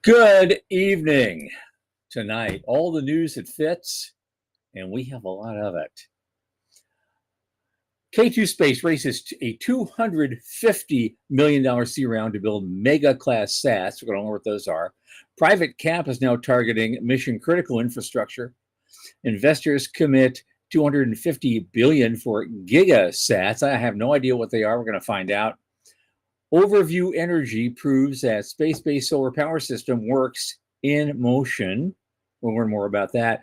Good evening. Tonight, all the news that fits, and we have a lot of it. K2 Space raises a $250 million C round to build mega-class sats. We're going to learn what those are. Private cap is now targeting mission-critical infrastructure. Investors commit $250 billion for gigasats. I have no idea what they are. We're going to find out. Overview Energy proves that space-based solar power system works in motion. We'll learn more about that.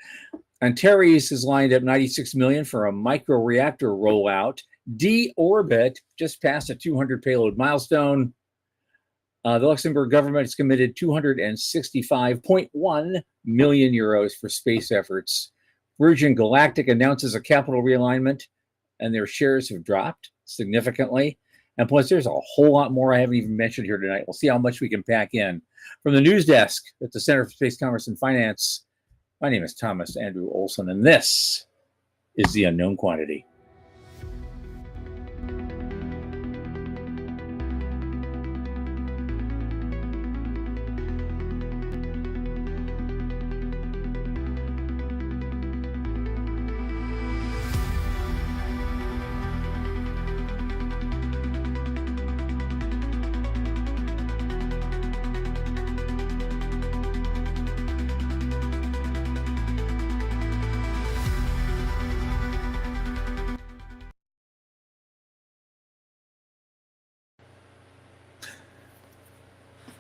Antares has lined up $96 million for a microreactor rollout. D-Orbit just passed a 200 payload milestone. The Luxembourg government has committed 265.1 million euros for space efforts. Virgin Galactic announces a capital realignment, and their shares have dropped significantly. And plus, there's a whole lot more I haven't even mentioned here tonight. We'll see how much we can pack in. From the news desk at the Center for Space Commerce and Finance, my name is Thomas Andrew Olson, and this is The Unknown Quantity.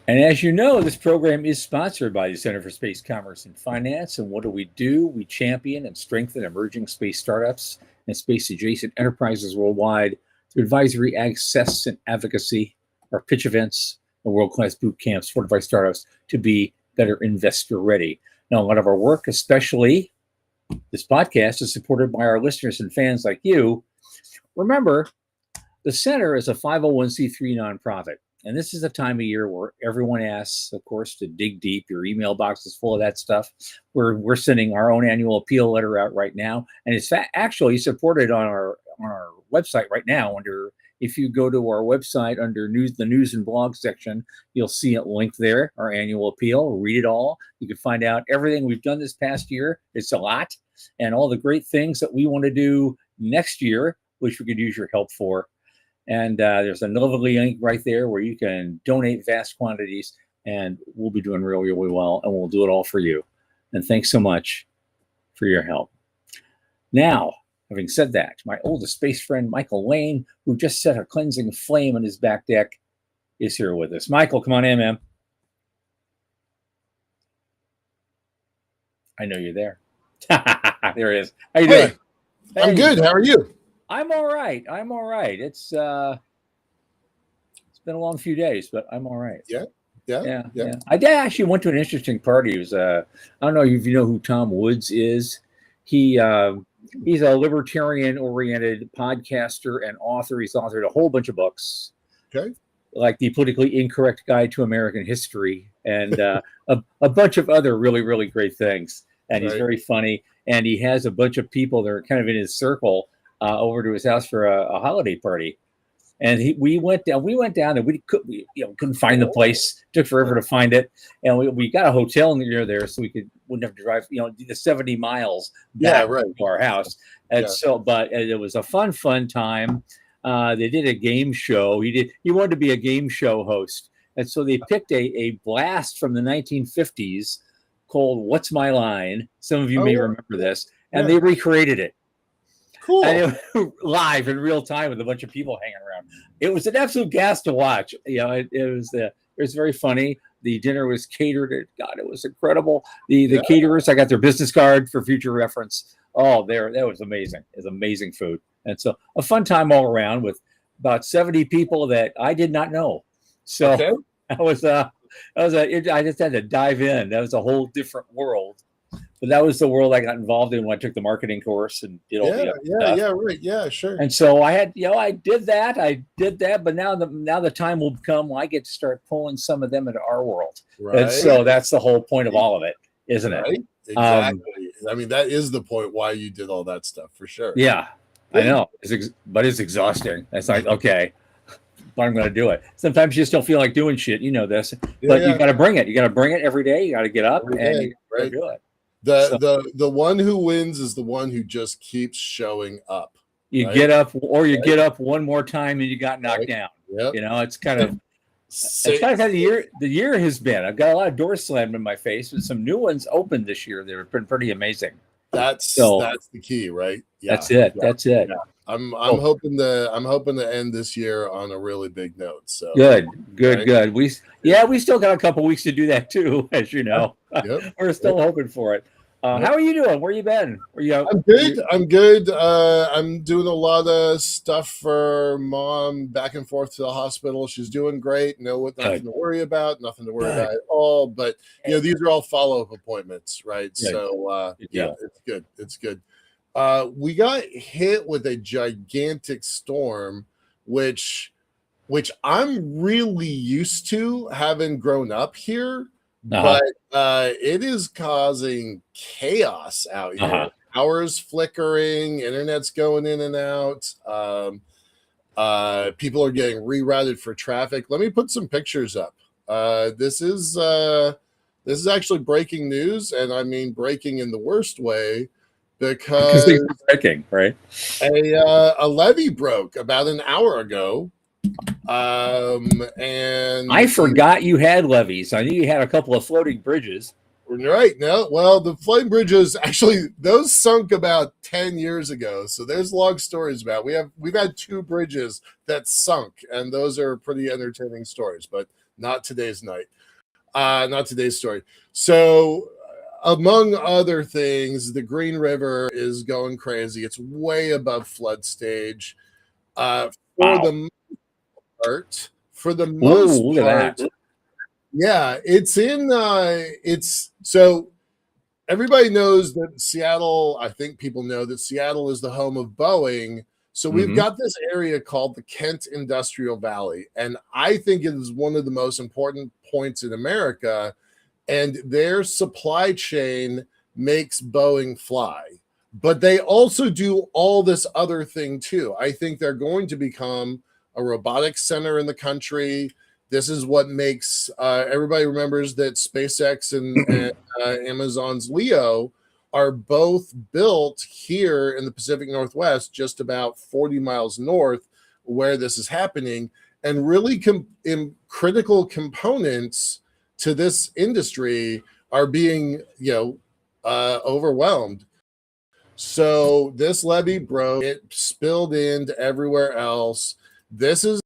And as you know, this program is sponsored by the Center for Space Commerce and Finance. And what do? We champion and strengthen emerging space startups and space-adjacent enterprises worldwide through advisory, access, and advocacy, our pitch events, and world-class boot camps, fortify startups to be better investor-ready. Now, a lot of our work, especially this podcast, is supported by our listeners and fans like you. Remember, the Center is a 501c3 nonprofit. And this is a time of year where everyone asks, of course, to dig deep. Your email box is full of that stuff. We're sending our own annual appeal letter out right now, and it's actually supported on our website right now. If you go to our website under the news and blog section, you'll see it linked there. Our annual appeal. Read it all. You can find out everything we've done this past year. It's a lot, and all the great things that we want to do next year, which we could use your help for. And there's another link right there where you can donate vast quantities, and we'll be doing really, really well, and we'll do it all for you. And thanks so much for your help. Now, having said that, my oldest space friend, Michael Lane, who just set a cleansing flame on his back deck, is here with us. Michael, come on in, man. I know you're there. There he is. How you doing? Hey, I'm good. How are you? I'm all right. It's been a long few days, but I'm all right. Yeah. I actually went to an interesting party. It was I don't know if you know who Tom Woods is. He's a libertarian-oriented podcaster and author. He's authored a whole bunch of books. Okay. Like The Politically Incorrect Guide to American History and a bunch of other really, really great things. And he's very funny. And he has a bunch of people that are kind of in his circle over to his house for a holiday party, and we went down, and we couldn't find the place. Took forever to find it, and we got a hotel near there, so we wouldn't have to drive the 70 miles back to our house. And but it was a fun time. They did a game show. He wanted to be a game show host, and so they picked a blast from the 1950s called "What's My Line." Some of you may remember this, and they recreated it. Cool. And it, live in real time with a bunch of people hanging around. It was an absolute gas to watch. It was very funny. The dinner was catered. God, it was incredible. The caterers, I got their business card for future reference. Oh, that was amazing. It was amazing food. And so a fun time all around with about 70 people that I did not know. So I just had to dive in. That was a whole different world. But that was the world I got involved in when I took the marketing course and did all the other stuff. Right. Yeah, sure. And so I had, I did that. But now the time will come when I get to start pulling some of them into our world. Right. And so that's the whole point of all of it, isn't it? Right. Exactly. I mean, that is the point why you did all that stuff for sure. Yeah, I know. But it's exhausting. It's like, okay, but I'm going to do it. Sometimes you just don't feel like doing shit. You know this, but you Yeah. got to bring it. You got to bring it every day. You got to get up Every and day, you got to right? do it. The one who wins is the one who just keeps showing up. You Right? get up, or you Right? get up one more time and you got knocked Right. down. Yep. You know, it's kind of Say, how the year has been. I've got a lot of doors slammed in my face, but some new ones opened this year. They've been pretty amazing. that's So the key, right? Yeah. that's it. Yeah. That's it. Yeah. I'm Oh, hoping to end this year on a really big note. So good. right? We still got a couple weeks to do that too, as you know. Yep. We're still hoping for it. Yep. How are you doing? Where you been? Were you? I'm good. I'm good. I'm doing a lot of stuff for mom back and forth to the hospital. She's doing great. Nothing to worry about. Nothing to worry about at all. But these are all follow-up appointments, right? Good. So it's good. It's good. We got hit with a gigantic storm, which I'm really used to having grown up here. But it is causing chaos out here. Power's flickering, internet's going in and out. People are getting rerouted for traffic. Let me put some pictures up. This is actually breaking news, and I mean breaking in the worst way, because things are breaking, right? A levee broke about an hour ago. And I forgot you had levees. I knew you had a couple of floating bridges. Right. No, well, the floating bridges actually those sunk about 10 years ago. So there's long stories about. We've had 2 bridges that sunk, and those are pretty entertaining stories, but not today's night. Not today's story. So among other things, the Green River is going crazy. It's way above flood stage. For the most look at that. Yeah, it's so everybody knows that Seattle, I think people know that Seattle is the home of Boeing. So we've got this area called the Kent Industrial Valley, and I think it is one of the most important points in America, and their supply chain makes Boeing fly. But they also do all this other thing too. I think they're going to become a robotics center in the country. This is what makes everybody remembers that SpaceX and Amazon's Leo are both built here in the Pacific Northwest, just about 40 miles north where this is happening. And really critical components to this industry are being, overwhelmed. So this levee broke, it spilled into everywhere else. This is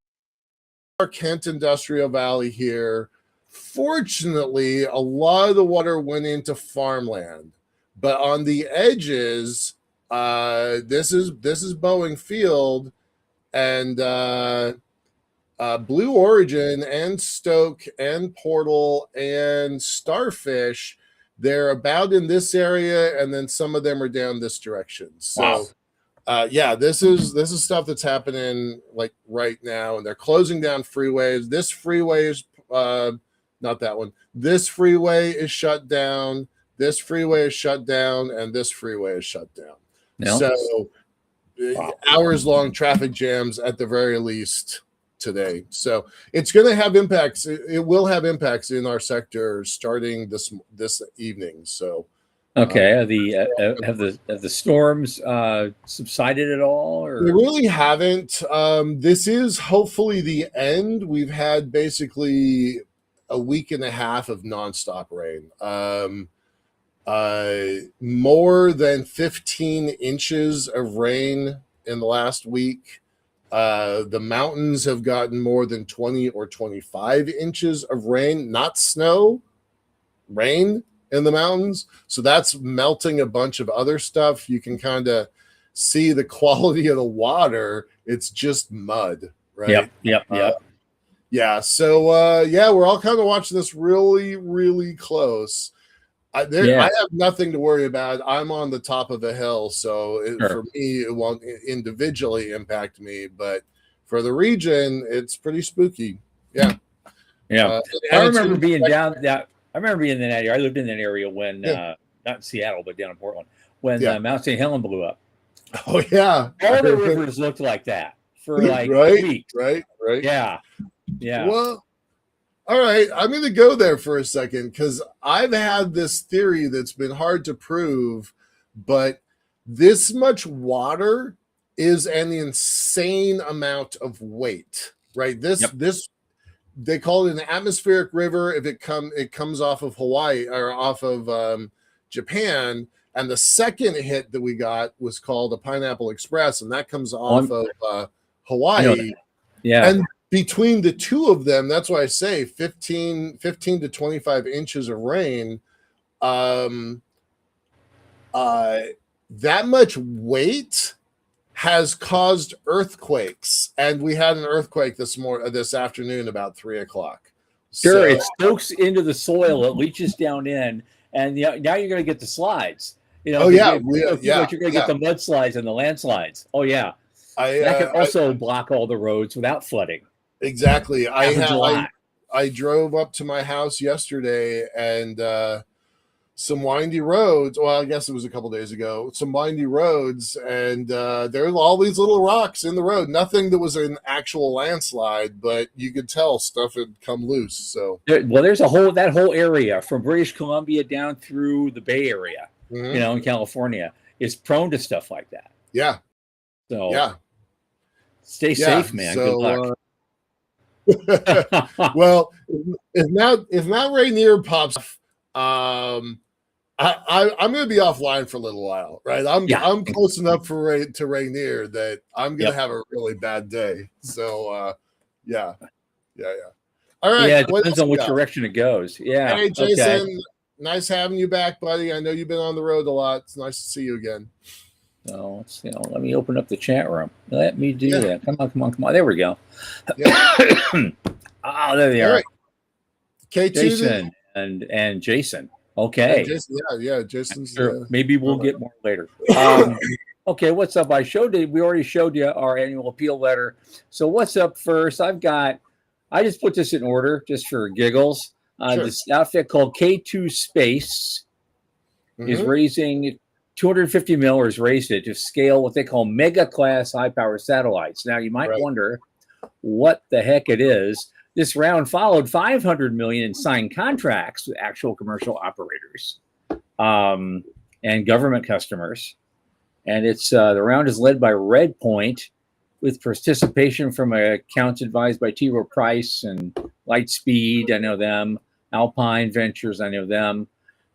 our Kent Industrial Valley here. Fortunately, a lot of the water went into farmland, but on the edges, this is Boeing Field, and Blue Origin and Stoke and Portal and Starfish, they're about in this area, and then some of them are down this direction. So this is stuff that's happening like right now, and they're closing down freeways. This freeway is not that one. This freeway is shut down. This freeway is shut down, and this freeway is shut down. No. So hours-long traffic jams at the very least today. So it's going to have impacts. It will have impacts in our sector starting this evening. So. Okay. Have the storms subsided at all? Or? They really haven't. This is hopefully the end. We've had basically a week and a half of nonstop rain. More than 15 inches of rain in the last week. The mountains have gotten more than 20 or 25 inches of rain, not snow, rain in the mountains. So that's melting a bunch of other stuff. You can kind of see the quality of the water. It's just mud, right? Yep. Yeah. So we're all kind of watching this really, really close. I have nothing to worry about. I'm on the top of a hill, so for me, it won't individually impact me, but for the region, it's pretty spooky. Yeah. I remember being down that. I remember being in that area. I lived in that area when, not in Seattle, but down in Portland, when Mount St. Helen blew up. Oh, yeah. All the rivers looked like that. for like right, weeks. right. Yeah. Yeah. Well, all right. I'm going to go there for a second because I've had this theory that's been hard to prove, but this much water is an insane amount of weight, right? Yep. This they call it an atmospheric river if it comes off of Hawaii or off of Japan. And the second hit that we got was called a Pineapple Express, and that comes off of Hawaii. Yeah. And between the two of them, that's why I say 15 to 25 inches of rain. That much weight has caused earthquakes, and we had an earthquake this afternoon about 3:00. Sure, it soaks into the soil, it leaches down in, and now you're going to get the slides. Oh yeah, you're going to get the mudslides and the landslides. Oh yeah, that can also block all the roads without flooding. Exactly. I drove up to my house yesterday and some windy roads. Well, I guess it was a couple days ago. Some windy roads, and there were all these little rocks in the road. Nothing that was an actual landslide, but you could tell stuff had come loose. So, there's that whole area from British Columbia down through the Bay Area, in California, is prone to stuff like that. Yeah. So yeah, stay safe, man. So, good luck. Well, if Mount Rainier pops off, I'm going to be offline for a little while, right? I'm close enough to Rainier that I'm going to have a really bad day. So, yeah. All right. Yeah, it depends on which direction it goes. Yeah. Hey, Jason, nice having you back, buddy. I know you've been on the road a lot. It's nice to see you again. So let me open up the chat room. Let me do that. Come on. There we go. Yeah. There they are. Right. K2 Jason and Jason. Okay. Jason's sure. Maybe we'll get more later. Okay, what's up? We already showed you our annual appeal letter. So what's up first? I just put this in order just for giggles. Sure. This outfit called K2 Space is raising 250 mil, or has raised it to scale what they call mega class high power satellites. Now you might wonder what the heck it is. This round followed 500 million in signed contracts with actual commercial operators and government customers. And it's the round is led by Red Point, with participation from accounts advised by T. Rowe Price and Lightspeed. I know them. Alpine Ventures. I know them.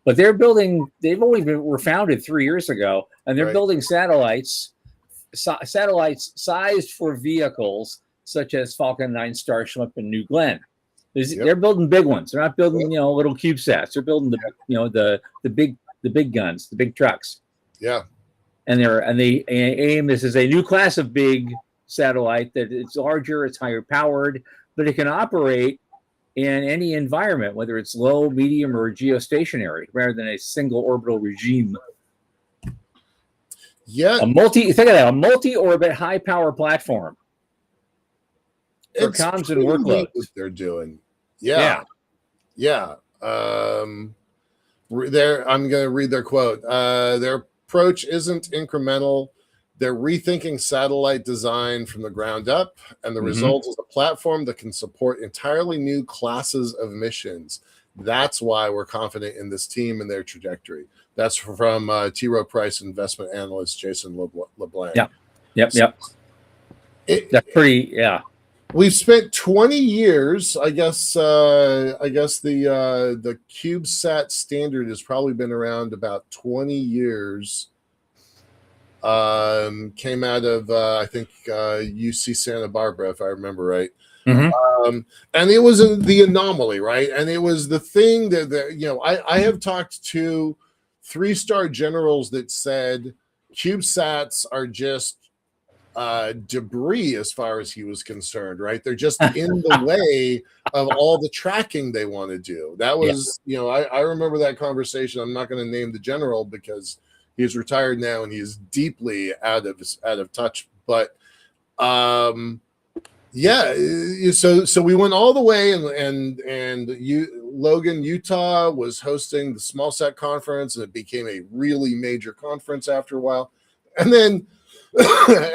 But were founded 3 years ago, and they're building satellites sized for vehicles such as Falcon 9, Starship, and New Glenn. They're building big ones. They're not building little CubeSats. They're building the big guns, the big trucks. Yeah. And the aim, this is a new class of big satellite that it's larger, it's higher powered, but it can operate in any environment, whether it's low, medium, or geostationary, rather than a single orbital regime. Yeah. A multi-orbit high power platform for comms and workloads. What they're doing. Yeah. I'm going to read their quote. Their approach isn't incremental. They're rethinking satellite design from the ground up, and the result is a platform that can support entirely new classes of missions. That's why we're confident in this team and their trajectory. That's from T. Rowe Price investment analyst Jason LeBlanc. Yep. That's pretty. Yeah. We've spent 20 years. I guess the CubeSat standard has probably been around about 20 years. Came out of I think UC Santa Barbara, if I remember right. And it was the anomaly, right? And it was the thing that I have talked to 3-star generals that said CubeSats are just debris as far as he was concerned, right? They're just in the way of all the tracking they want to do. That was, I remember that conversation. I'm not going to name the general because he's retired now and he's deeply out of touch. But so we went all the way, and Logan, Utah was hosting the small set conference, and it became a really major conference after a while. And then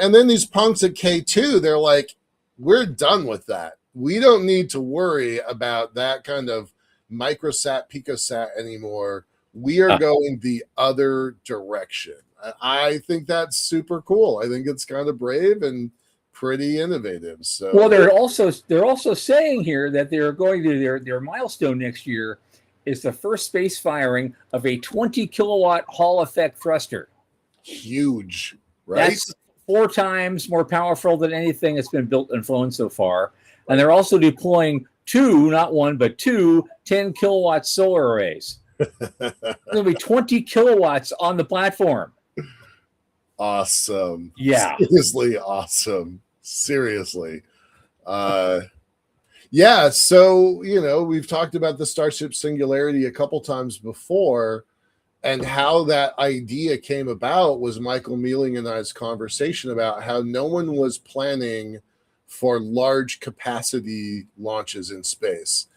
And then these punks at K2, they're like, we're done with that. We don't need to worry about that kind of microsat, picosat anymore. We are going the other direction. I think that's super cool. I think it's kind of brave and pretty innovative. So, well, they're also saying here that they're going to their milestone next year is the first space firing of a 20 kilowatt Hall effect thruster. Huge, right? That's 4 times more powerful than anything that's been built and flown so far. And they're also deploying 2, not 1, but 2 10 kilowatt solar arrays. There'll be 20 kilowatts on the platform. Awesome. Yeah. Seriously awesome. Seriously. Yeah, so, we've talked about the Starship Singularity a couple times before, and how that idea came about was Michael Mealing and I's conversation about how no one was planning for large capacity launches in space.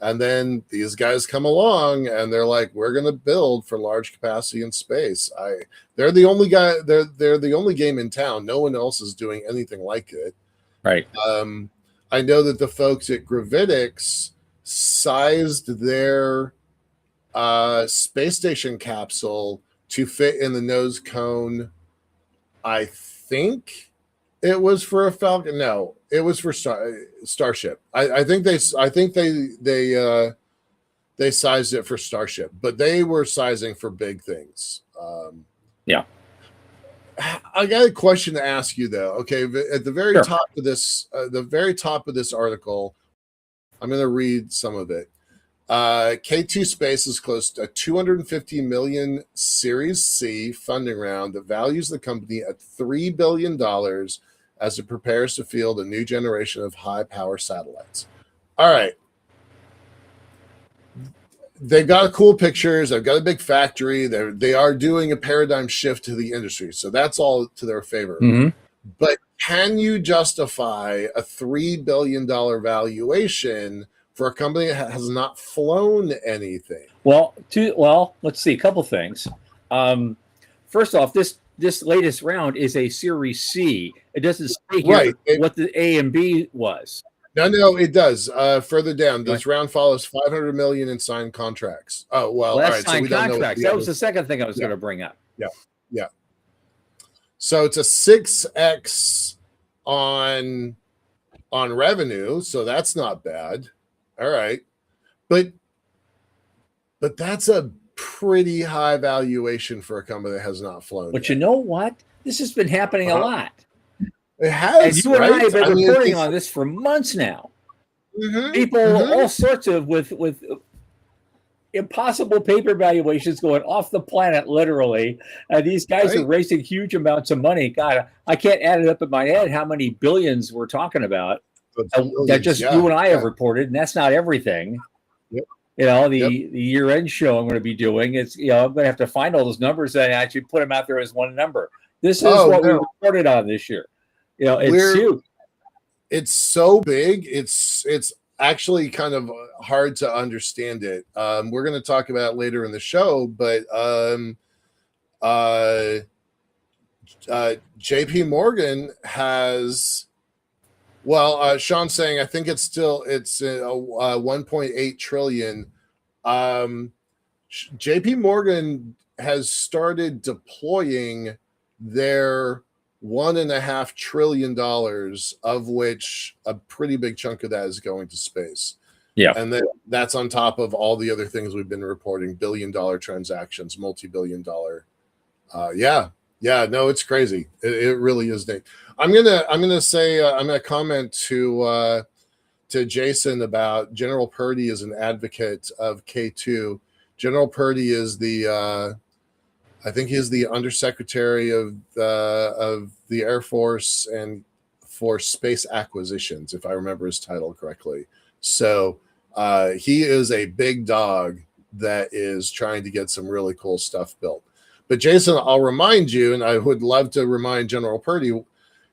And then these guys come along and they're like, we're going to build for large capacity in space. They're the only guy, they're the only game in town. No one else is doing anything like it. Right. I know that the folks at Gravitics sized their space station capsule to fit in the nose cone. I think it was for a Falcon. No, it was for Starship. I think they sized it for Starship, but they were sizing for big things. Yeah. I got a question to ask you though. Okay, at the very top of this, article, I'm going to read some of it. K2 Space is close to a $250 million Series C funding round that values the company at $3 billion as it prepares to field a new generation of high-power satellites. All right. They've got cool pictures. They've got a big factory. They are doing a paradigm shift to the industry, so that's all to their favor. Mm-hmm. But can you justify a $3 billion valuation for a company that has not flown anything? Well, let's see, a couple things. First off, this latest round is a Series C. It doesn't say here what the A and B was. No, it does. Further down, this round follows $500 million in signed contracts. Oh, well, that's all right. Signed so we contracts. That was the second thing I was going to bring up. Yeah. So it's a 6x on revenue, so that's not bad. All right, but that's a pretty high valuation for a company that has not flown. But yet. You know what? This has been happening a lot. It has. And you and I have been reporting on this for months now. Mm-hmm, People, all sorts of with impossible paper valuations going off the planet, literally. And these guys are raising huge amounts of money. God, I can't add it up in my head how many billions we're talking about. That just you and I have reported, and that's not everything. Yep. The year-end show I'm going to be doing. It's I'm going to have to find all those numbers and actually put them out there as one number. This is what we reported on this year. It's huge. It's so big. It's actually kind of hard to understand it. We're going to talk about it later in the show, but JP Morgan has, Sean's saying I think it's 1.8 trillion. JP Morgan has started deploying their $1.5 trillion, of which a pretty big chunk of that is going to space. Yeah. And then that's on top of all the other things we've been reporting, billion-dollar transactions, multi-billion-dollar. No, it's crazy. It really is. I'm gonna comment to Jason about General Purdy as an advocate of K2. General Purdy is I think he's the undersecretary of the Air Force and for space acquisitions, if I remember his title correctly. So he is a big dog that is trying to get some really cool stuff built. But Jason, I'll remind you, and I would love to remind General Purdy,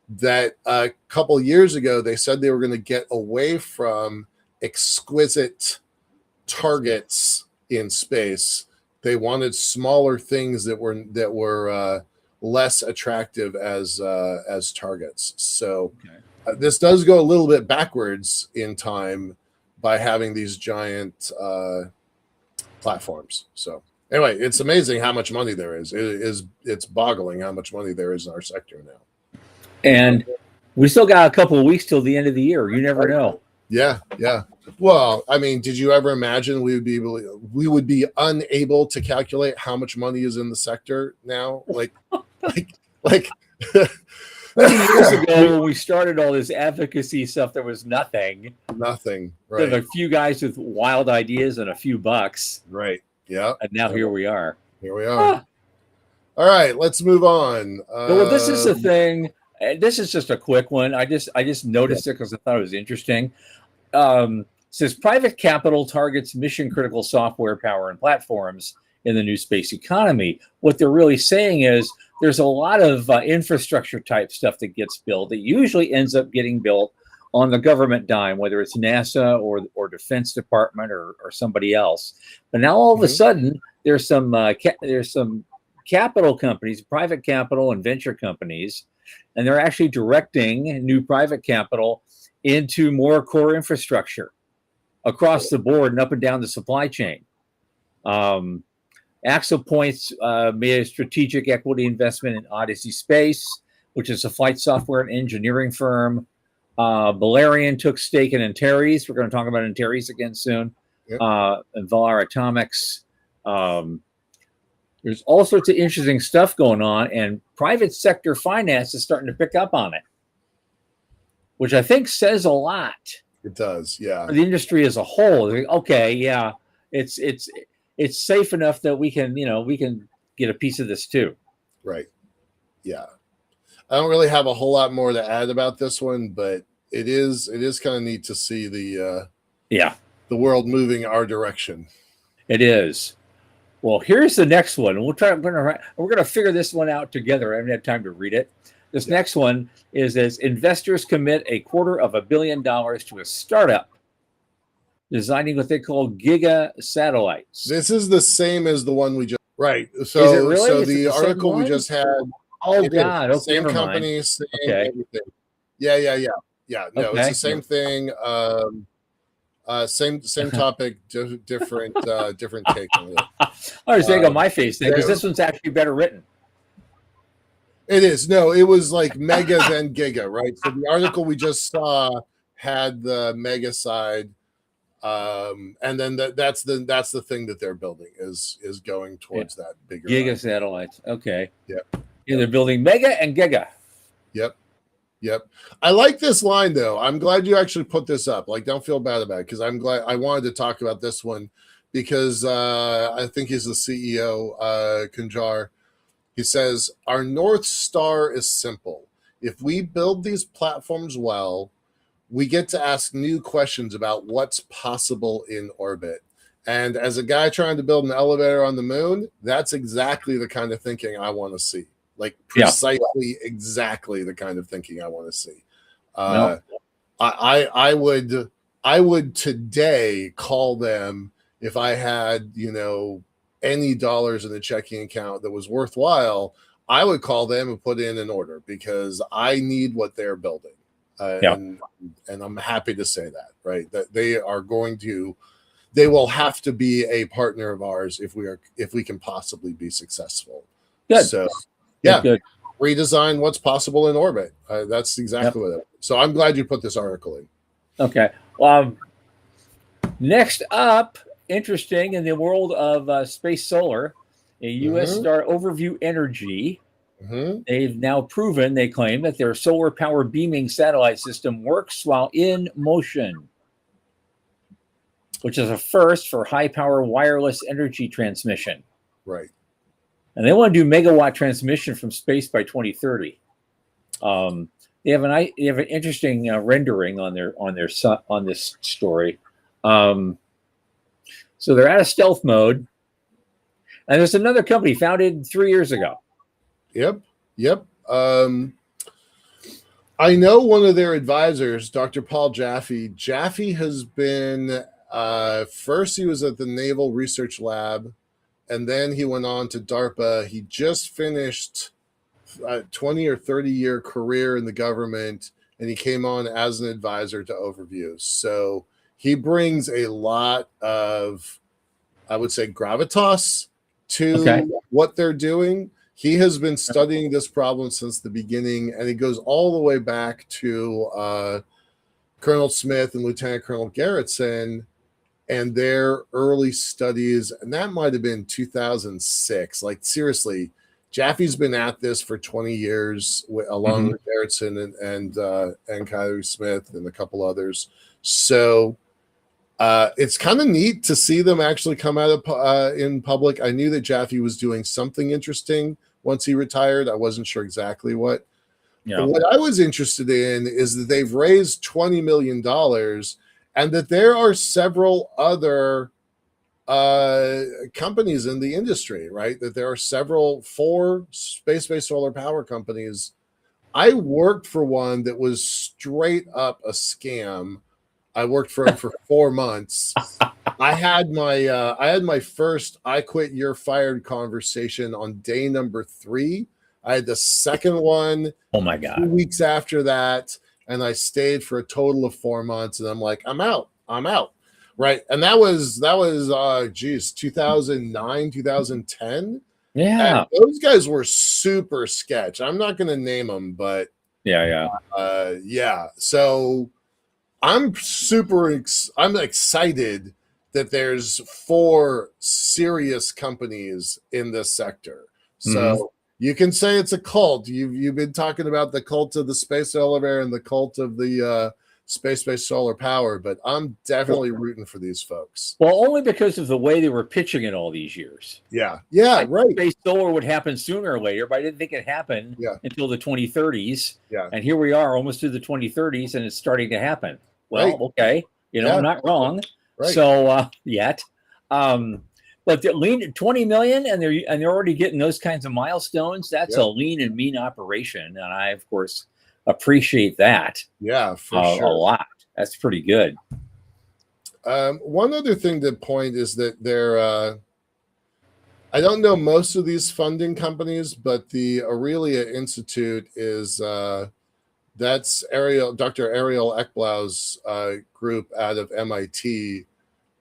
that a couple years ago they said they were going to get away from exquisite targets in space. They wanted smaller things that were less attractive as targets. So this does go a little bit backwards in time by having these giant platforms. So anyway, it's amazing how much money there is. It's boggling how much money there is in our sector now. And we still got a couple of weeks till the end of the year. You never know. Yeah, yeah. Well, I mean, did you ever imagine we would be unable to calculate how much money is in the sector now? Like 20 years ago, when we started all this advocacy stuff, there was nothing. Nothing. Right. There's a few guys with wild ideas and a few bucks. Right. Yeah. And now here we are. Here we are. All right, let's move on. Well, this is the thing. This is just a quick one. I just noticed it because I thought it was interesting. It says private capital targets mission critical software, power, and platforms in the new space economy. What they're really saying is there's a lot of infrastructure type stuff that gets built that usually ends up getting built on the government dime, whether it's NASA or Defense Department or somebody else. But now all of a sudden there's some capital companies, private capital and venture companies, and they're actually directing new private capital into more core infrastructure across the board and up and down the supply chain. Axel Points made a strategic equity investment in Odyssey Space, which is a flight software and engineering firm. Valerian took stake in Antares. We're going to talk about Antares again soon. Yep. And Valar Atomics. There's all sorts of interesting stuff going on, and private sector finance is starting to pick up on it, which I think says a lot. It does, yeah. For the industry as a whole. Okay, yeah, it's safe enough that we can get a piece of this too. Right. Yeah. I don't really have a whole lot more to add about this one, but it is kind of neat to see the world moving our direction. It is. Well, here's the next one. We're going to figure this one out together. I haven't had time to read it. This next one is as investors commit $250 million to a startup designing what they call giga satellites. This is the same as the one we just So, is it really? So the article we just had. Oh God! Okay, same company, same everything. Yeah. No, it's the same thing. Same topic, different take on it. I was saying on my face thing because this one's actually better written. It is. No, it was like mega then giga, right? So the article we just saw had the mega side, and then that's the thing that they're building is going towards that bigger giga satellites. Okay. Yep. Yeah, they're building mega and giga. Yep. I like this line though. I'm glad you actually put this up. Like, don't feel bad about it because I'm glad I wanted to talk about this one because I think he's the CEO, Kunjar. He says, our North Star is simple. If we build these platforms well, we get to ask new questions about what's possible in orbit. And as a guy trying to build an elevator on the moon, that's exactly the kind of thinking I want to see. Like precisely exactly the kind of thinking I want to see. I would today call them if I had, any dollars in the checking account that was worthwhile, I would call them and put in an order because I need what they're building. And I'm happy to say that, right? That they will have to be a partner of ours if we can possibly be successful. Good. So good. Redesign what's possible in orbit. That's exactly what it is. So I'm glad you put this article in. Okay. Next up, interesting in the world of space solar, a U.S. Star Overview Energy. They've now proven, they claim, that their solar power beaming satellite system works while in motion, which is a first for high power wireless energy transmission. Right. And they want to do megawatt transmission from space by 2030. They have an interesting rendering on this story. So they're out of stealth mode, and there's another company founded 3 years ago. Yep. I know one of their advisors, Dr. Paul Jaffe. Jaffe has been first he was at the Naval Research Lab. And then he went on to DARPA. He just finished 20 or 30-year career in the government, and he came on as an advisor to Overview. So he brings a lot of, I would say, gravitas to what they're doing. He has been studying this problem since the beginning, and it goes all the way back to Colonel Smith and Lieutenant Colonel Garretson and their early studies. And that might have been 2006. Like, seriously, Jaffe's been at this for 20 years along with Garretson and Kyrie Smith and a couple others. So it's kind of neat to see them actually come out of in public. I knew that Jaffe was doing something interesting once he retired. I wasn't sure exactly what. Yeah. But what I was interested in is that they've raised $20 million and that there are several other companies in the industry, right? That there are 4 space-based solar power companies. I worked for one that was straight up a scam. I worked for him for 4 months. I had my first "I quit, you're fired" conversation on day number 3. I had the second one. Oh my God! 2 weeks after that, and I stayed for a total of 4 months. And I'm like, I'm out. Right. And that was 2009, 2010. Yeah. And those guys were super sketch. I'm not going to name them, but yeah. So I'm excited that there's 4 serious companies in this sector. So you can say it's a cult. You've been talking about the cult of the space elevator and the cult of the space-based solar power, but I'm definitely rooting for these folks. Well, only because of the way they were pitching it all these years. Yeah, right. Space solar would happen sooner or later, but I didn't think it happened until the 2030s. Yeah. And here we are almost to the 2030s, and it's starting to happen. Well, okay. I'm not wrong. Right. So yet. But the lean 20 million and they're already getting those kinds of milestones. That's a lean and mean operation. And I, of course, appreciate that. Yeah, for sure. A lot. That's pretty good. One other thing to point is that they're I don't know most of these funding companies, but the Aurelia Institute is that's Dr. Ariel Eckblau's group out of MIT.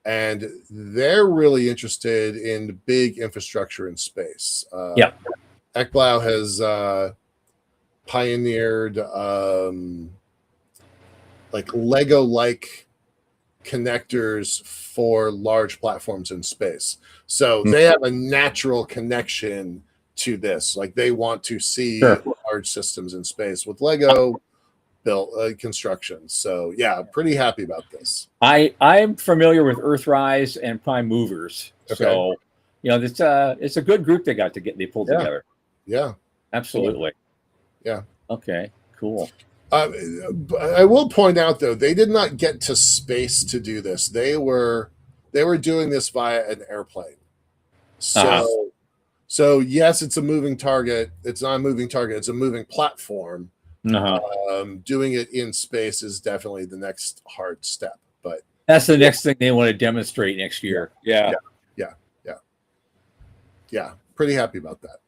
And they're really interested in big infrastructure in space. Eckblau has pioneered like Lego-like connectors for large platforms in space. So they have a natural connection to this. Like, they want to see large systems in space with Lego built construction. So yeah, pretty happy about this. I'm familiar with Earthrise and Prime Movers. So it's a good group they pulled together. Yeah, absolutely. Yeah. Okay, cool. I will point out though, they did not get to space to do this. They were doing this via an airplane. So so yes, it's a moving target. It's not a moving target, it's a moving platform. Doing it in space is definitely the next hard step, but that's the next thing they want to demonstrate next year. Yeah. Pretty happy about that.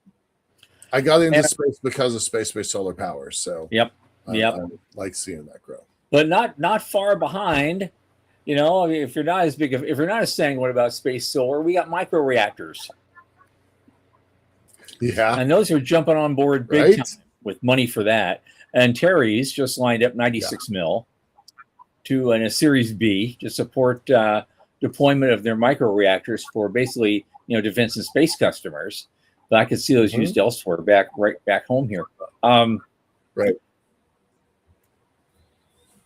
I got into space because of space-based solar power, so I like seeing that grow. But not far behind. If you're not as sanguine about space solar, we got micro reactors. Yeah, and those are jumping on board big time with money for that. And Terry's just lined up 96 mil to a Series B to support deployment of their micro reactors for basically defense and space customers. But I could see those used elsewhere, right back home here. Right.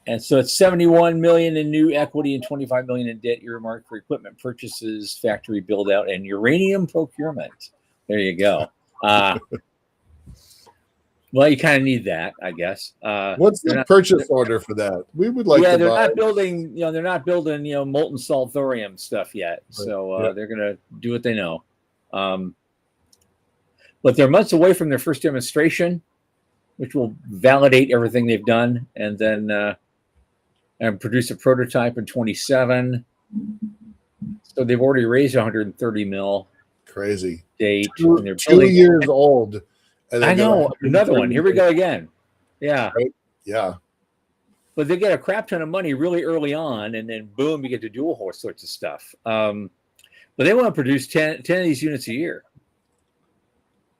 And so it's 71 million in new equity and 25 million in debt earmarked for equipment purchases, factory build out, and uranium procurement. There you go. Well, you kind of need that, I guess. What's the purchase order for that? We would like. Yeah, they're not building. They're not building. Molten salt thorium stuff yet. So they're gonna do what they know. But they're months away from their first demonstration, which will validate everything they've done, and then and produce a prototype in 27. So they've already raised 130 mil. Crazy. Date. Two years old. and I then go to know another one. Here we 130. go again. Yeah. Right? Yeah. But they get a crap ton of money really early on, and then boom, you get to do all sorts of stuff. But they want to produce 10 of these units a year.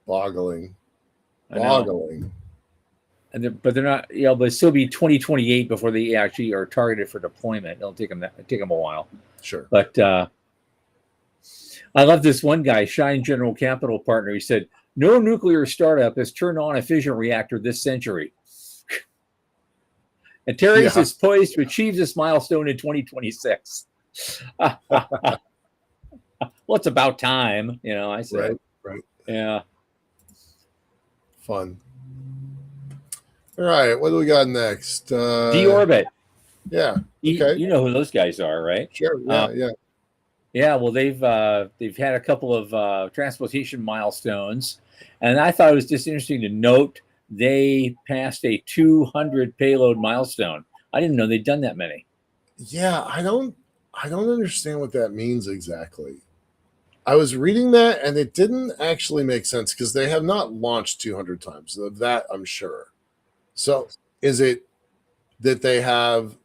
Boggling. I know. But they're not, but it'll still be 2028 before they actually are targeted for deployment. It'll take them a while. Sure. But I love this one guy, Shine General Capital Partner. He said, "No nuclear startup has turned on a fission reactor this century." And Terry's is poised to achieve this milestone in 2026. Well, it's about time, I said. Right. Yeah. Fun. All right, what do we got next? Deorbit. Yeah. Okay. You know who those guys are, right? Sure. Yeah. Yeah. Well, they've had a couple of transportation milestones, and I thought it was just interesting to note they passed a 200 payload milestone. I didn't know they'd done that many. Yeah, I don't understand what that means exactly. I was reading that and it didn't actually make sense because they have not launched 200 times. Of that I'm sure. So is it that they have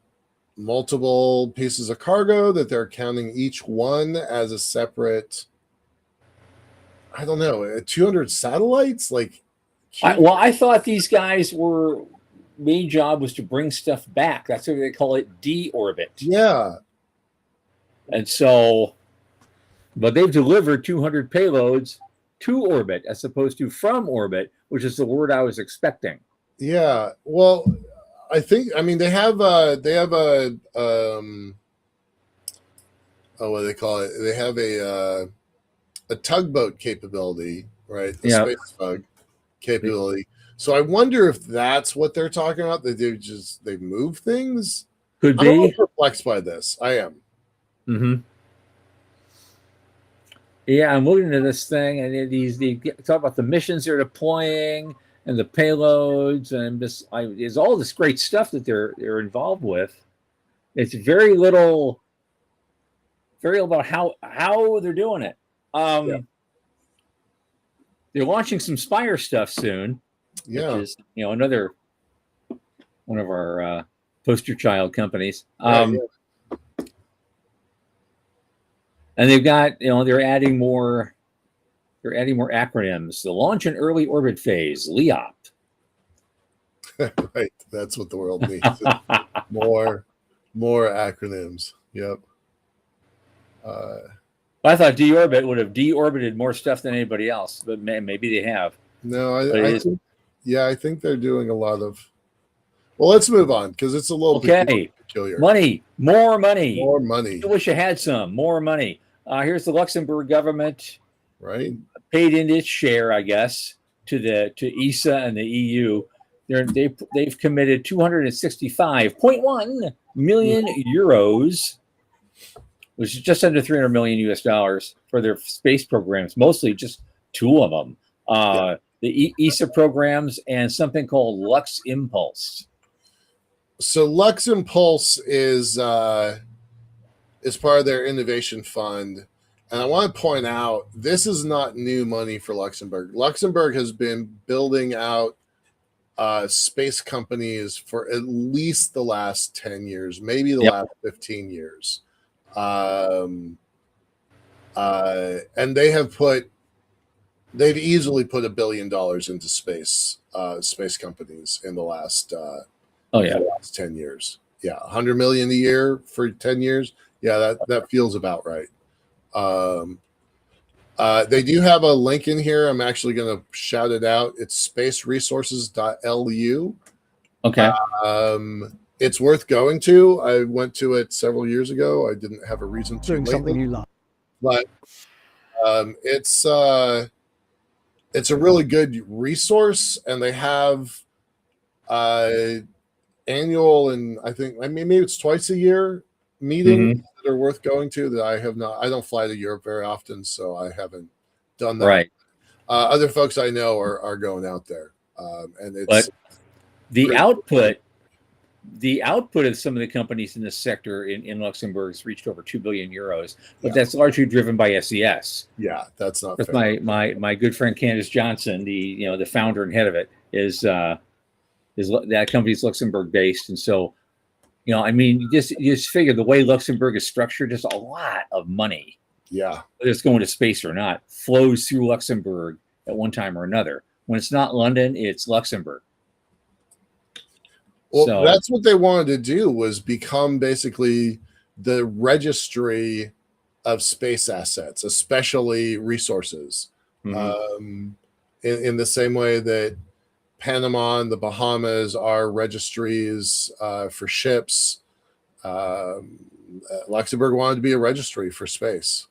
multiple pieces of cargo that they're counting each one as a separate, I don't know, 200 satellites? Like, I thought these guys main job was to bring stuff back. That's what they call it, deorbit. Yeah. And so, but they've delivered 200 payloads to orbit as opposed to from orbit, which is the word I was expecting. Yeah. Well, I mean, they have a what do they call it? They have a tugboat capability, right? The space tug capability. So I wonder if that's what they're talking about. That they move things. Could be. I'm a little perplexed by this. I am. Mm-hmm. Yeah, I'm looking at this thing, and they talk about the missions they're deploying and the payloads, and there's all this great stuff that they're involved with. It's very little about how they're doing it. They're launching some Spire stuff soon. Yeah, which is another one of our poster child companies. Yeah. And they've got they're adding more acronyms. The launch and early orbit phase, LEOP. Right, that's what the world needs. more acronyms. Yep. I thought deorbit would have deorbited more stuff than anybody else, but maybe they have. No, I think they're doing a lot of. Well, let's move on because it's a little bit peculiar. More money. I wish I had some more money. Here's the Luxembourg government, right? Paid in its share, I guess, to ESA and the EU. They've committed 265.1 million euros, which is just under 300 million US dollars for their space programs. Mostly just two of them. The ESA programs and something called Lux Impulse. So Lux Impulse is part of their innovation fund. And I want to point out, this is not new money for Luxembourg. Luxembourg has been building out space companies for at least the last 10 years, maybe the last 15 years. And they've easily put $1 billion into space companies in the last the last 10 years. Yeah, 100 million a year for 10 years. Yeah, that feels about right. They do have a link in here. I'm actually going to shout it out. It's spaceresources.lu. Okay. It's worth going to. I went to it several years ago. I didn't have a reason to. Doing something you like. But it's a really good resource, and they have annual, and I think maybe it's twice a year meetings that are worth going to that I have not. I don't fly to Europe very often, so I haven't done that. Right. Other folks I know are going out there, and it's the output the output of some of the companies in this sector in Luxembourg has reached over 2 billion euros, but Yeah. that's largely driven by SES. Yeah, that's not With fair. my good friend Candace Johnson, the founder and head of it, is that company's Luxembourg based, and so I mean, you just figure the way Luxembourg is structured, there's a lot of money, Yeah. whether it's going to space or not, flows through Luxembourg at one time or another. When it's not London, it's Luxembourg. Well, So that's what they wanted to do, was become basically the registry of space assets, especially resources. In the same way that Panama and the Bahamas are registries for ships, Luxembourg wanted to be a registry for space.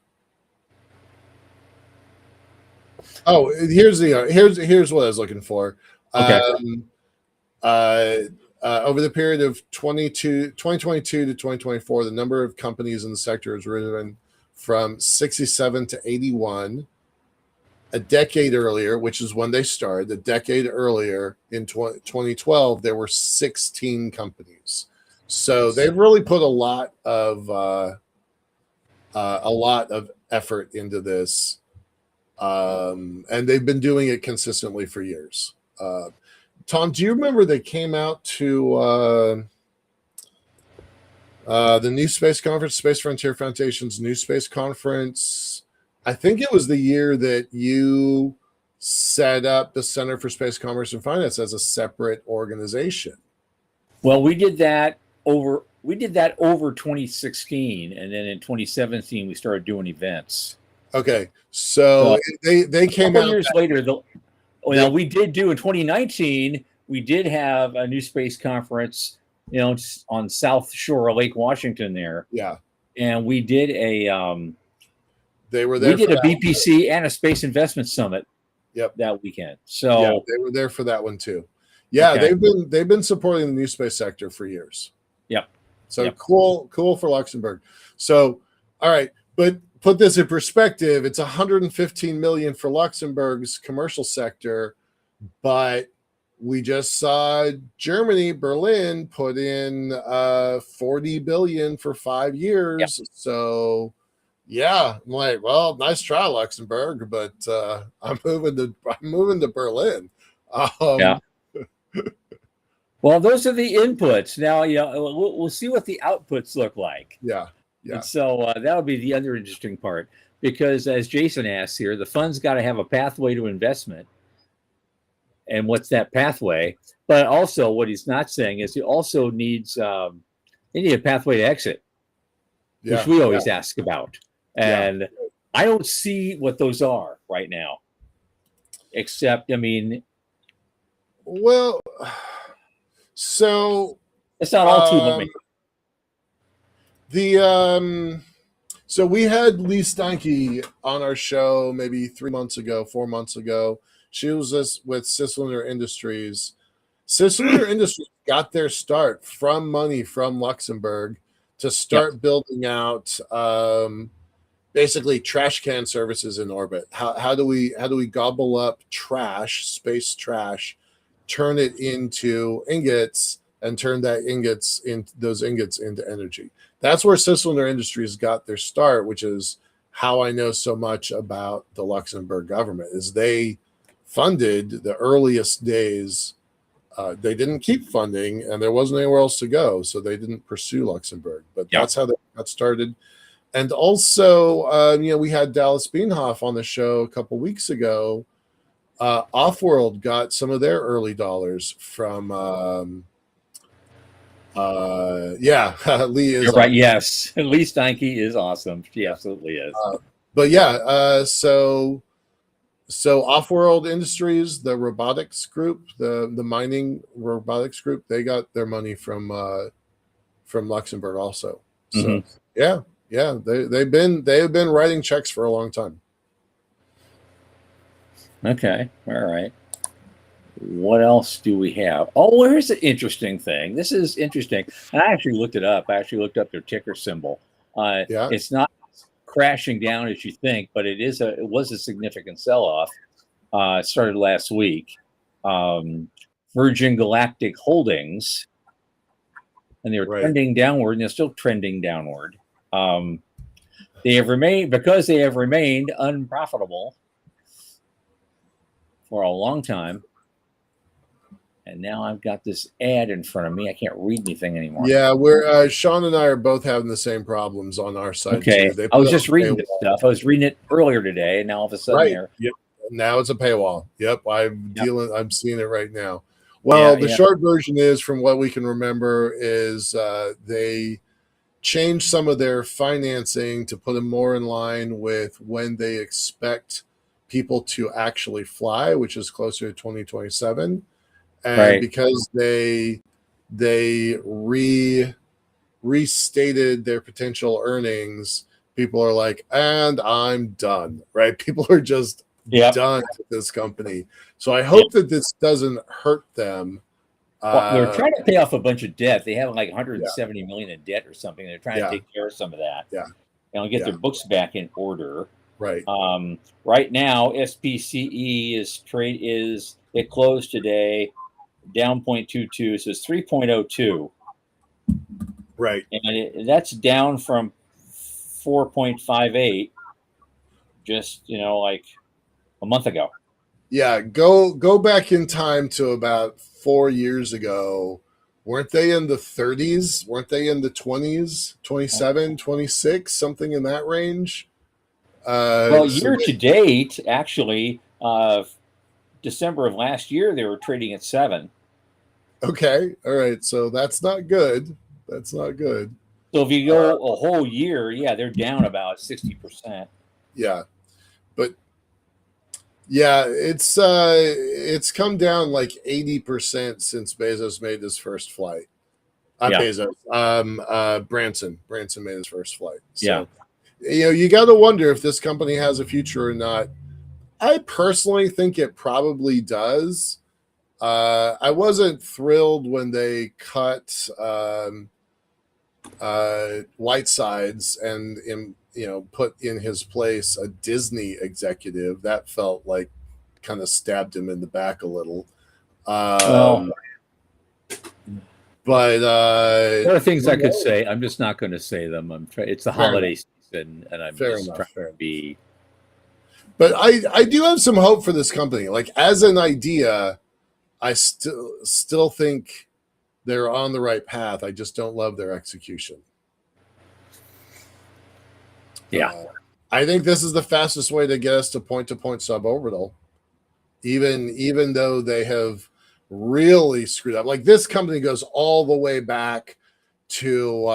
Oh, here's what I was looking for. okay. Over the period of 2022 to 2024, the number of companies in the sector has risen from 67 to 81. A decade earlier, which is when they started, a decade earlier in 2012, there were 16 companies. So they've really put a lot of effort into this, and they've been doing it consistently for years. Tom, do you remember they came out to the New Space Conference, Space Frontier Foundation's New Space Conference? I think it was the year that you set up the Center for Space Commerce and Finance as a separate organization. Well, we did that over 2016, and then in 2017 we started doing events. Okay, so they came out years later. Now we did do in 2019. We did have a new space conference, on South Shore of Lake Washington there. Yeah, and we did a. They were there. We did a BPC and a Space Investment Summit. Yep, that weekend. So yeah, they were there for that one too. Yeah, okay. They've been supporting the new space sector for years. Yep. So cool for Luxembourg. So all right, but put this in perspective. It's 115 million for Luxembourg's commercial sector, but we just saw Germany, Berlin, put in 40 billion for 5 years. Yep. So yeah, I'm like, well, nice try, Luxembourg, but I'm moving to Berlin. Yeah. Well, those are the inputs. Now, we'll see what the outputs look like. Yeah. Yeah. And so that'll be the other interesting part, because as Jason asks here, the fund's got to have a pathway to investment. And what's that pathway? But also, what he's not saying is he also needs they need a pathway to exit, which we always ask about. And I don't see what those are right now, except, well, so it's not all too much. So we had Lee Steinke on our show maybe 4 months ago. She was with Sislinger Industries. Sislinger Industries got their start from money from Luxembourg to start building out basically trash can services in orbit. How do we gobble up trash, space trash, turn it into ingots, and turn those ingots into energy? That's where Sislinger Industries got their start, which is how I know so much about the Luxembourg government. Is they funded the earliest days. They didn't keep funding, and there wasn't anywhere else to go, so they didn't pursue Luxembourg. But that's how they got started. And also, we had Dallas Bienhoff on the show a couple weeks ago. Offworld got some of their early dollars from. Lee is. You're right. Yes, Lee Steinke is awesome. She absolutely is. So Offworld Industries, the robotics group, the mining robotics group, they got their money from Luxembourg also. So they've been writing checks for a long time. Okay, all right. What else do we have? Oh, here's an interesting thing. This is interesting. And I actually looked it up. I actually looked up their ticker symbol. It's not crashing down as you think, but it was a significant sell-off. It started last week. Virgin Galactic Holdings and they were Right. trending downward, and they're still trending downward. They have remained unprofitable for a long time. And now I've got this ad in front of me. I can't read anything anymore. Yeah, we're Sean and I are both having the same problems on our side Okay. too. I was just reading this stuff. I was reading it earlier today, and now all of a sudden Right. Yep. Now it's a paywall. Yep. I'm seeing it right now. Well, the short version is, from what we can remember, is they changed some of their financing to put them more in line with when they expect people to actually fly, which is closer to 2027. And because they restated their potential earnings, people are like, and I'm done, right? People are just done with this company. So I hope that this doesn't hurt them. Well, they're trying to pay off a bunch of debt. They have like 170 million in debt or something. They're trying to take care of some of that. Yeah. And get their books back in order. Right. Right now, SPCE it closed today down 0.22, so it's 3.02. Right. And that's down from 4.58 just, like a month ago. Yeah, go back in time to about 4 years ago. Weren't they in the 30s? Weren't they in the 20s? 27, 26, something in that range? Well, year to date, actually, December of last year, they were trading at 7. Okay. All right. So that's not good. That's not good. So if you go a whole year, they're down about 60%. Yeah. But yeah, it's come down like 80% since Bezos made his first flight. Branson made his first flight. So, you got to wonder if this company has a future or not. I personally think it probably does. I wasn't thrilled when they cut Whitesides and put in his place a Disney executive. That felt like kind of stabbed him in the back a little. But there are things I could say. I'm just not going to say them. It's the holiday season, and I'm trying to be. But I do have some hope for this company. Like, as an idea, I still think they're on the right path. I just don't love their execution. Yeah. I think this is the fastest way to get us to point-to-point suborbital, even though they have really screwed up. Like, this company goes all the way back to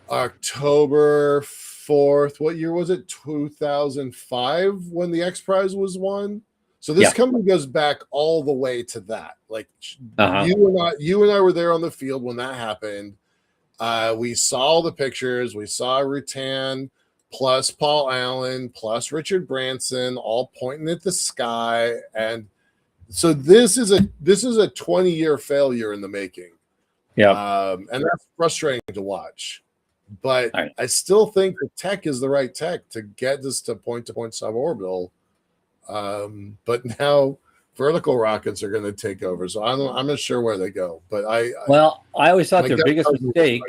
October 4th. What year was it? 2005 when the X Prize was won. So this company goes back all the way to that. Like, you and I were there on the field when that happened. We saw the pictures. We saw Rutan plus Paul Allen plus Richard Branson all pointing at the sky, and so this is a 20-year failure in the making. Yeah, and that's frustrating to watch. But I still think the tech is the right tech to get this to point-to-point suborbital. But now vertical rockets are going to take over, so I'm not sure where they go. But I always thought their biggest mistake.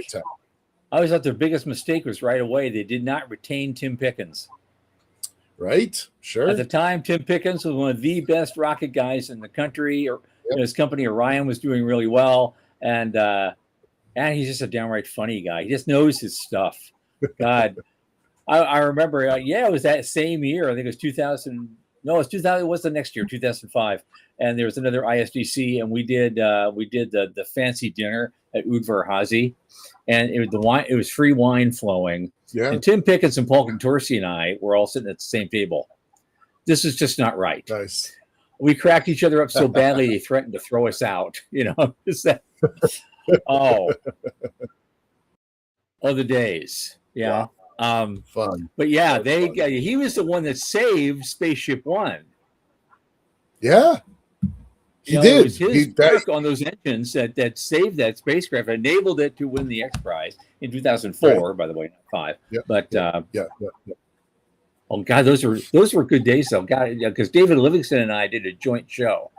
I always thought their biggest mistake was right away. They did not retain Tim Pickens. Right? Sure. At the time, Tim Pickens was one of the best rocket guys in the country. His company Orion was doing really well, and he's just a downright funny guy. He just knows his stuff. God, I remember. It was that same year. I think it was 2000. No, it's 2000. It was the next year, 2005. And there was another ISDC, and we did the fancy dinner at Udvar Hazy, and it was free wine flowing. Yeah. And Tim Pickens and Paul Contorsi and I were all sitting at the same table. This is just not right. Nice. We cracked each other up so badly they threatened to throw us out. The days. Yeah. Fun. But he was the one that saved Spaceship One. Yeah. He did. It was his work on those engines that saved that spacecraft, enabled it to win the X Prize in 2004, by the way, not 5. Yep. But yeah. Oh God, those were good days though. God, because David Livingston and I did a joint show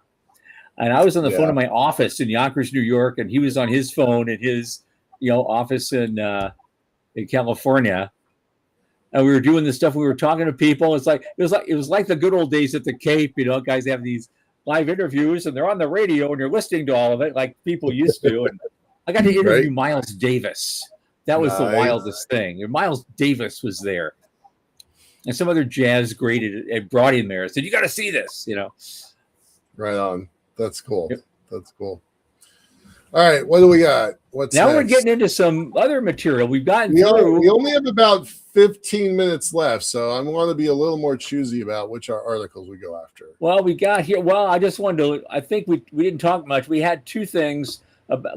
And I was on the phone in my office in Yonkers, New York, and he was on his phone in his, office in California. And we were doing this stuff. We were talking to people. It was like the good old days at the Cape. Guys have these live interviews, and they're on the radio, and you're listening to all of it like people used to. And I got to interview Miles Davis. That was the wildest thing. And Miles Davis was there, and some other jazz great had brought him there. Said, "You got to see this." Right on. That's cool. Yep. That's cool. All right, what do we got? What's now next? We're getting into some other material. We've gotten through. We only have about 15 minutes left, so I want to be a little more choosy about which articles we go after. Well, we got here. Well, I just wanted to. I think we didn't talk much. We had two things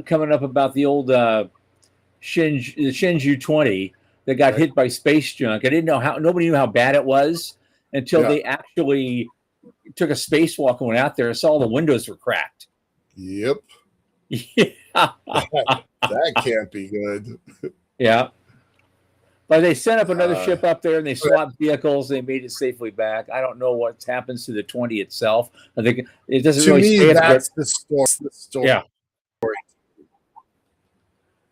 coming up about the old Shenzhou 20 that got hit by space junk. I didn't know how. Nobody knew how bad it was until they actually took a spacewalk and went out there and saw the windows were cracked. Yep. Yeah. That can't be good. Yeah. But they sent up another ship up there and they swapped vehicles. They made it safely back. I don't know what happens to the 20 itself. I think it doesn't to really me, that's the story. Yeah.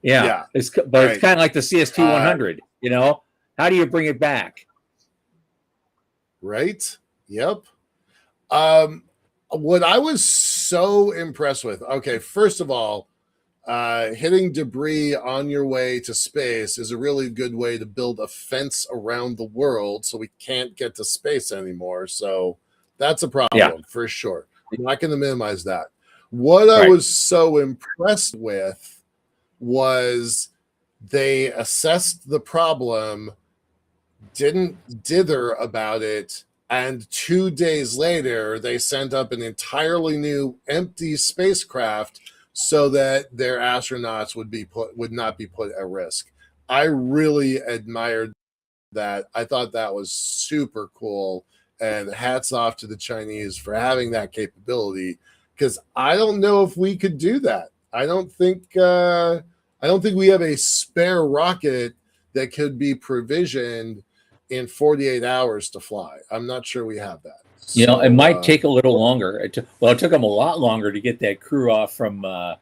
Yeah. It's kind of like the CST 100, How do you bring it back? Right. Yep. What I was so impressed with, first of all, hitting debris on your way to space is a really good way to build a fence around the world so we can't get to space anymore. So that's a problem for sure. I'm not going to minimize that. What I was so impressed with was they assessed the problem, didn't dither about it, and 2 days later, they sent up an entirely new empty spacecraft so that their astronauts would not be put at risk. I really admired that. I thought that was super cool, and hats off to the Chinese for having that capability, because I don't know if we could do that. I don't think we have a spare rocket that could be provisioned in 48 hours to fly. I'm not sure we have that. It might take a little longer. It took them a lot longer to get that crew off from the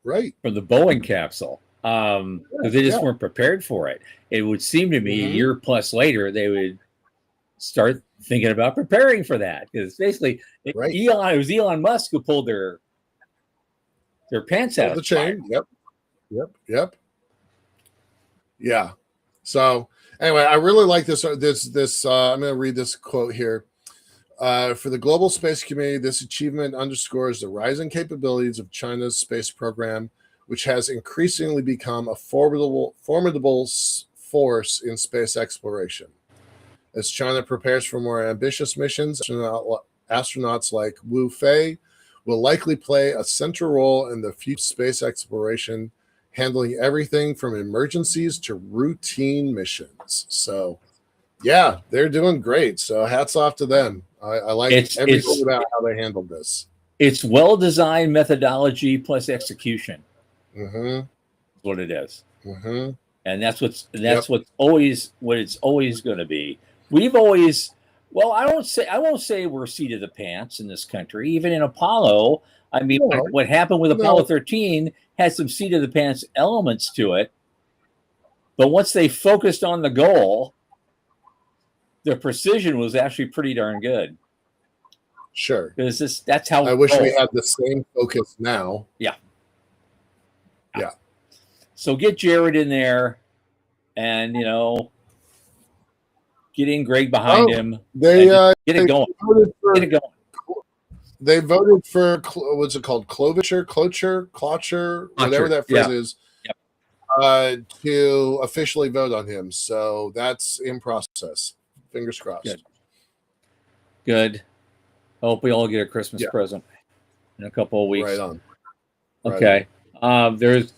Boeing capsule because they just weren't prepared for it. It would seem to me a year plus later they would start thinking about preparing for that, because basically it was Elon Musk who pulled their pants out of the chain. Yep. Yeah. So anyway, I really like this. I'm going to read this quote here. For the global space community, this achievement underscores the rising capabilities of China's space program, which has increasingly become a formidable force in space exploration. As China prepares for more ambitious missions, astronauts like Wu Fei will likely play a central role in the future space exploration, handling everything from emergencies to routine missions. So, yeah, they're doing great. So hats off to them. I like everything about how they handled this. It's well-designed methodology plus execution. Mm-hmm. What it is. Mm-hmm. And that's what's it's always going to be. We've always, I won't say we're seat of the pants in this country. Even in Apollo, I mean, what happened with Apollo 13 had some seat of the pants elements to it. But once they focused on the goal, the precision was actually pretty darn good. Sure. Because that's how I wish we had the same focus now. Yeah. Yeah. So get Jared in there and, getting Greg behind him. Get it going. Get it going. They voted for, what's it called? Cloture, whatever that phrase is, to officially vote on him. So that's in process. Fingers crossed. Good. I hope we all get a Christmas present in a couple of weeks. Right on. Okay.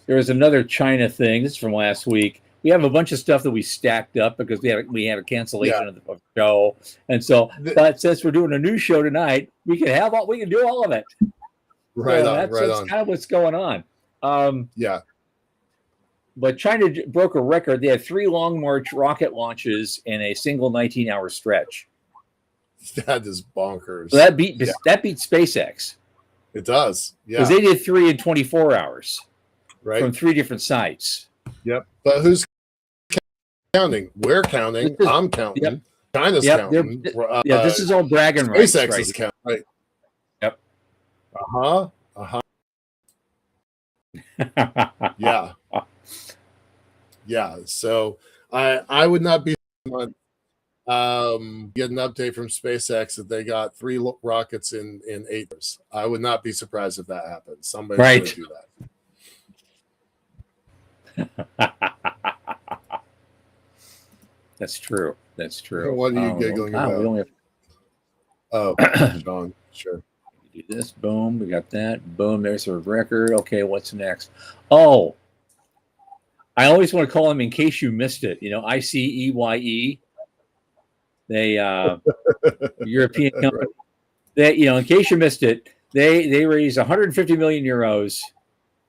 There's another China thing. This is from last week. We have a bunch of stuff that we stacked up because we have a cancellation of the show, and so. But since we're doing a new show tonight, we can do all of it. That's kind of what's going on. But China broke a record. They had 3 Long March rocket launches in a single 19-hour stretch. That is bonkers. So that beat SpaceX. It does. Because Yeah. they did 3 in 24 hours Right. from 3 different sites. Yep. But who's counting? We're counting. I'm counting. Yep. China's Yep. counting. This is all bragging rights, SpaceX right? is counting. Right. Yep. Uh-huh. Uh-huh. Yeah. Yeah. So I would not be get an update from SpaceX that they got 3 rockets in 8 years. I would not be surprised if that happens. Somebody's Right. going to do that. That's true. That's true. What are you giggling about? We only have Sean. Sure. do this. Boom. We got that. Boom. There's our record. Okay, what's next? Oh, I always want to call them in case you missed it. ICEYE. They European company. Right. They in case you missed it, they raised 150 million euros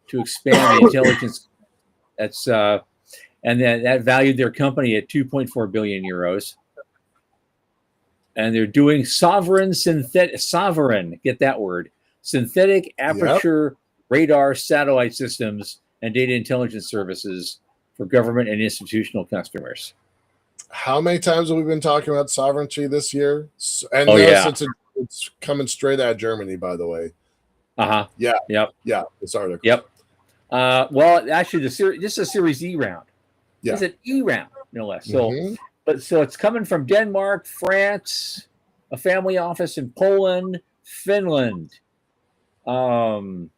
to expand the intelligence. That's and then that valued their company at 2.4 billion euros. And they're doing sovereign, get that word, synthetic aperture radar satellite systems and data intelligence services for government and institutional customers. How many times have we been talking about sovereignty this year? And it's coming straight out of Germany, by the way. Yeah. Yep. Yeah. This article. Yep. Well, actually, this is a Series E round. Yeah. It's an E round, no less. So, so it's coming from Denmark, France, a family office in Poland, Finland. The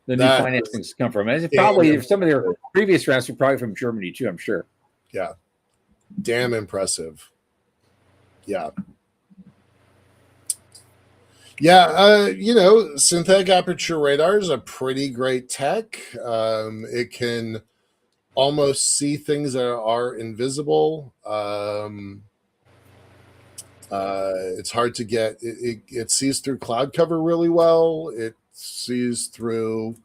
new financings come from. And probably some of their previous rounds are probably from Germany too, I'm sure. Yeah. Damn impressive. Yeah. Yeah, synthetic aperture radar is a pretty great tech. It can almost see things that are invisible. It's hard to get. It sees through cloud cover really well. It sees through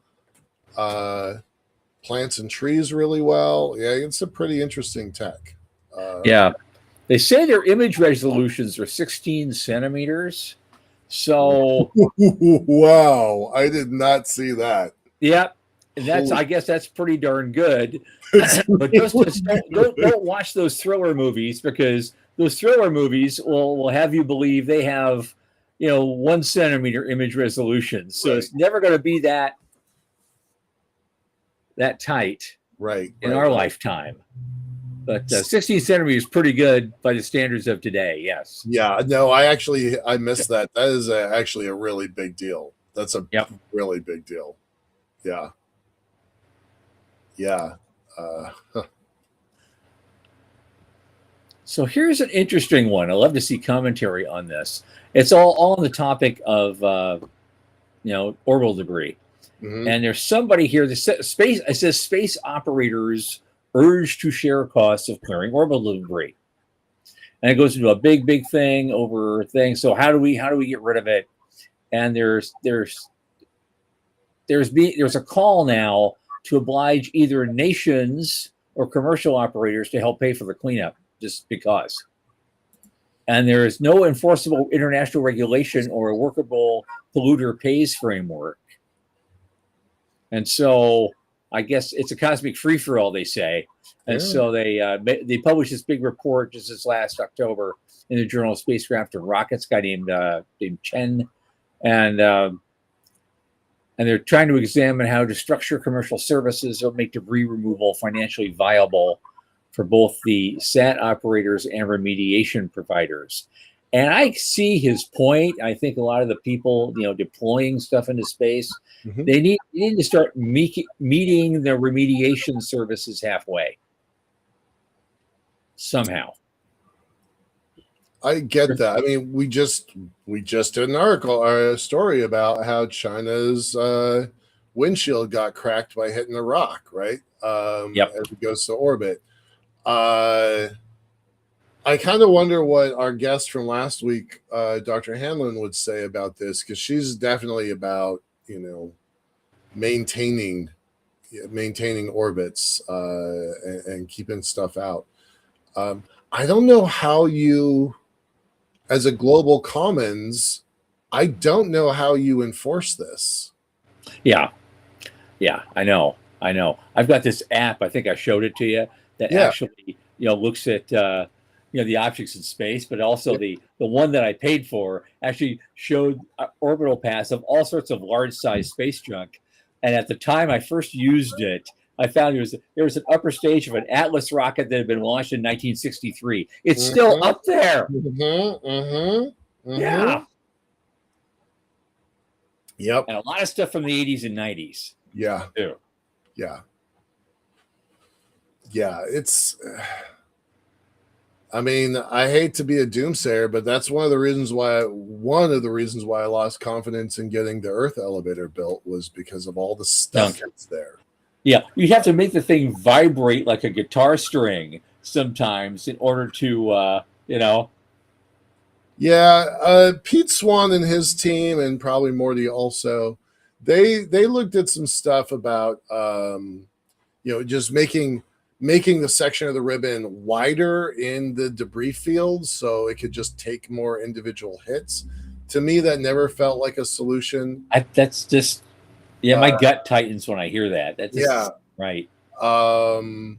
plants and trees really well. Yeah, it's a pretty interesting tech. Yeah. They say their image resolutions are 16 centimeters. So wow, I did not see that. Yep. I guess that's pretty darn good. But just don't watch those thriller movies, because those thriller movies will have you believe they have 1 centimeter image resolution. So It's never going to be that tight in our lifetime. But 16 centimeters is pretty good by the standards of today. Yes. Yeah. No, I missed that. That is actually a really big deal. That's a really big deal. Yeah. Yeah. So here's an interesting one. I love to see commentary on this. It's all on the topic of orbital debris. Mm-hmm. And there's somebody here that says space operators urged to share costs of clearing orbital debris. And it goes into a big thing over things. So how do we get rid of it? And there's a call now to oblige either nations or commercial operators to help pay for the cleanup, just because. And there is no enforceable international regulation or a workable polluter pays framework. And so I guess it's a cosmic free-for-all, they say. And so they published this big report just this last October in the Journal of Spacecraft and Rockets, guy named Chen. And they're trying to examine how to structure commercial services that make debris removal financially viable for both the SAT operators and remediation providers. And I see his point. I think a lot of the people, deploying stuff into space, they need to start meeting the remediation services halfway somehow. I get that. I mean, we just did an article or a story about how China's windshield got cracked by hitting a rock, right? As it goes to orbit. I kind of wonder what our guest from last week, Dr. Hanlon, would say about this, because she's definitely about maintaining orbits and keeping stuff out. I don't know how you, as a global commons, I don't know how you enforce this. Yeah. Yeah, I know. I know. I've got this app. I think I showed it to you that Yeah. actually, looks at the objects in space, but also Yeah. the one that I paid for actually showed orbital paths of all sorts of large size space junk. And at the time I first used it, I found there was an upper stage of an Atlas rocket that had been launched in 1963. It's still Mm-hmm. up there. Mm-hmm. Mm-hmm. Yeah, Mm-hmm. Yep. and a lot of stuff from the 80s and 90s Yeah. too. Yeah. Yeah. It's. I mean, I hate to be a doomsayer, but that's one of the reasons why I lost confidence in getting the Earth elevator built was because of all the stuff Junk. that's there. Yeah, you have to make the thing vibrate like a guitar string sometimes in order to, Yeah, Pete Swan and his team, and probably Morty also, they looked at some stuff about just making the section of the ribbon wider in the debris field so it could just take more individual hits. To me, that never felt like a solution. that's just, yeah, my Uh, gut tightens when I hear that. That yeah. just, right. Um,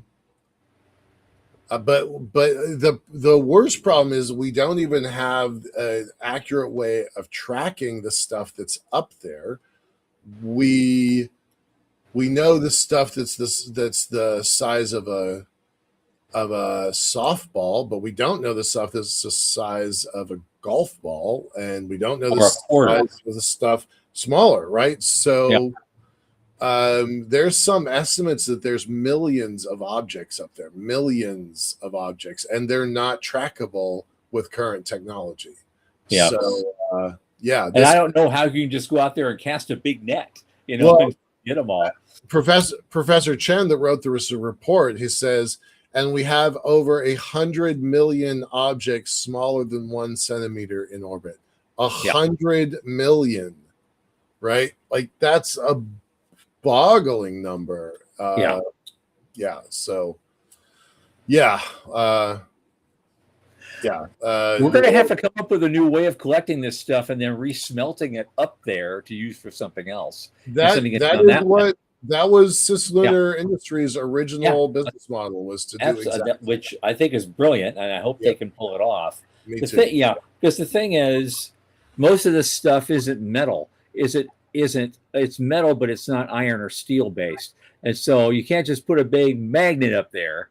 but the worst problem is we don't even have an accurate way of tracking the stuff that's up there. We know the stuff that's the size of a softball, but we don't know the stuff that's the size of a golf ball, and we don't know the Or a quarter. size of the stuff smaller, right? Yeah. So there's some estimates that there's millions of objects up there, millions of objects, and they're not trackable with current technology. Yeah. So yeah, And I don't know how you can just go out there and cast a big net, well, and get them all. Professor Chen that wrote the report, he says, and we have over 100 million objects smaller than 1 centimeter in orbit. 100 million, right? Like that's a boggling number. Yeah. Yeah. So, yeah. Yeah. We're going to have to come up with a new way of collecting this stuff and then resmelting it up there to use for something else. That is what that was Cislunar Industries' original business model, was to do exactly which I think is brilliant, and I hope they can pull it off. Me too. Because the thing is, most of this stuff isn't metal. It's metal, but it's not iron or steel based, and so you can't just put a big magnet up there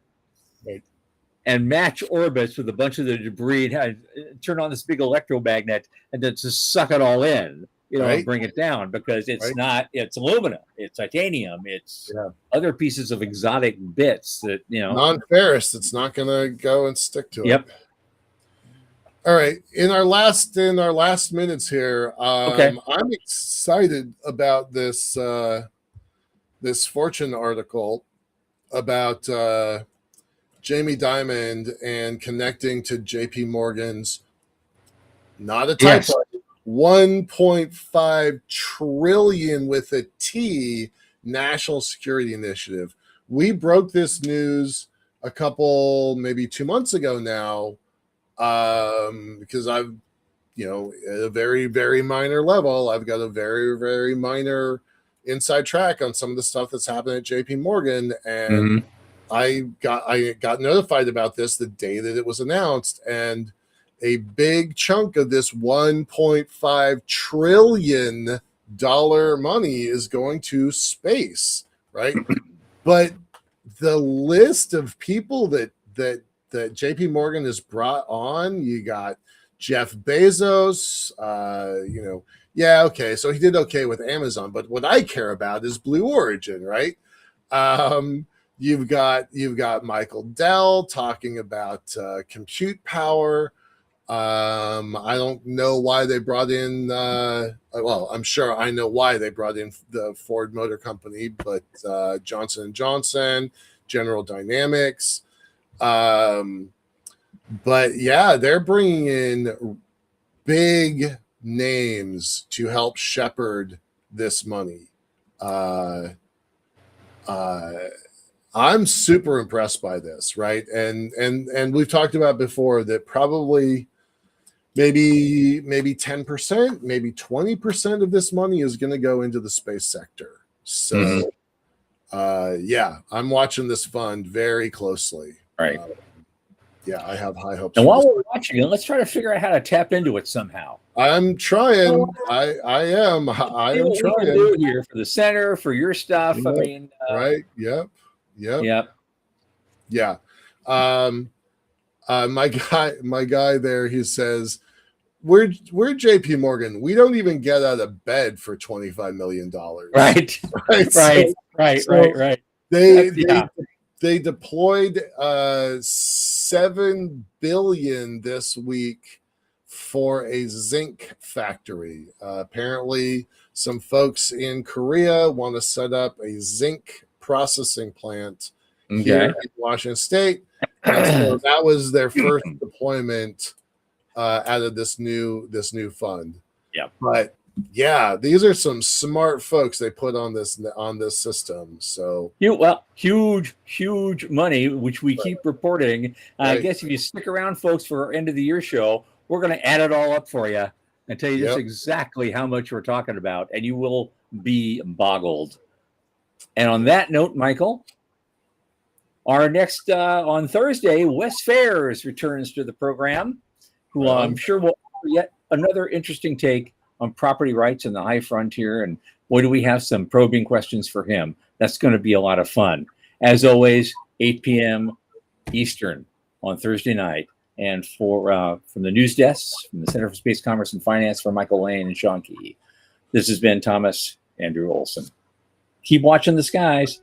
and match orbits with a bunch of the debris and turn on this big electromagnet and then just suck it all in, and bring it down, because it's not, it's aluminum, it's titanium, it's other pieces of exotic bits that, non-ferrous, it's not going to go and stick to it. Yep. All right. In our last minutes here, I'm excited about this this Fortune article about Jamie Dimon and connecting to JP Morgan's, not a typo, 1.5 trillion with a T national security initiative. We broke this news a couple, maybe 2 months ago now, because I've, at a very, very minor level, I've got a very, very minor inside track on some of the stuff that's happening at JP Morgan, and I got notified about this the day that it was announced, and a big chunk of this $1.5 trillion money is going to space, right? But the list of people that JP Morgan has brought on, you got Jeff Bezos, so he did okay with Amazon, but what I care about is Blue Origin, right? You've got Michael Dell talking about compute power. I don't know why they brought in. I'm sure I know why they brought in the Ford Motor Company, but Johnson & Johnson, General Dynamics. But yeah, they're bringing in big names to help shepherd this money. I'm super impressed by this, right? And we've talked about before that probably maybe 10%, maybe 20% of this money is going to go into the space sector. So, yeah, I'm watching this fund very closely. Right. Yeah, I have high hopes. And while we're watching it, let's try to figure out how to tap into it somehow. I'm trying. I am trying. We can do here for the center, for your stuff. Yep. I mean, right. Yep. Yeah. My guy there, he says, we're JP Morgan. We don't even get out of bed for $25 million. Right. Right. They deployed $7 billion this week for a zinc factory. Apparently, some folks in Korea want to set up a zinc processing plant here in Washington State. And so that was their first deployment out of this new fund. Yeah. But yeah, these are some smart folks they put on this system. So huge money, which we keep reporting. I guess if you stick around, folks, for our end of the year show, we're going to add it all up for you and tell you just exactly how much we're talking about, and you will be boggled. And on that note, Michael, our next on Thursday, Wes Fairs returns to the program, who I'm sure will offer yet another interesting take on property rights in the high frontier. And boy, do we have some probing questions for him. That's going to be a lot of fun. As always, 8 p.m. Eastern on Thursday night. And from the news desks, from the Center for Space Commerce and Finance, for Michael Lane and Sean Key, this has been Thomas Andrew Olson. Keep watching the skies.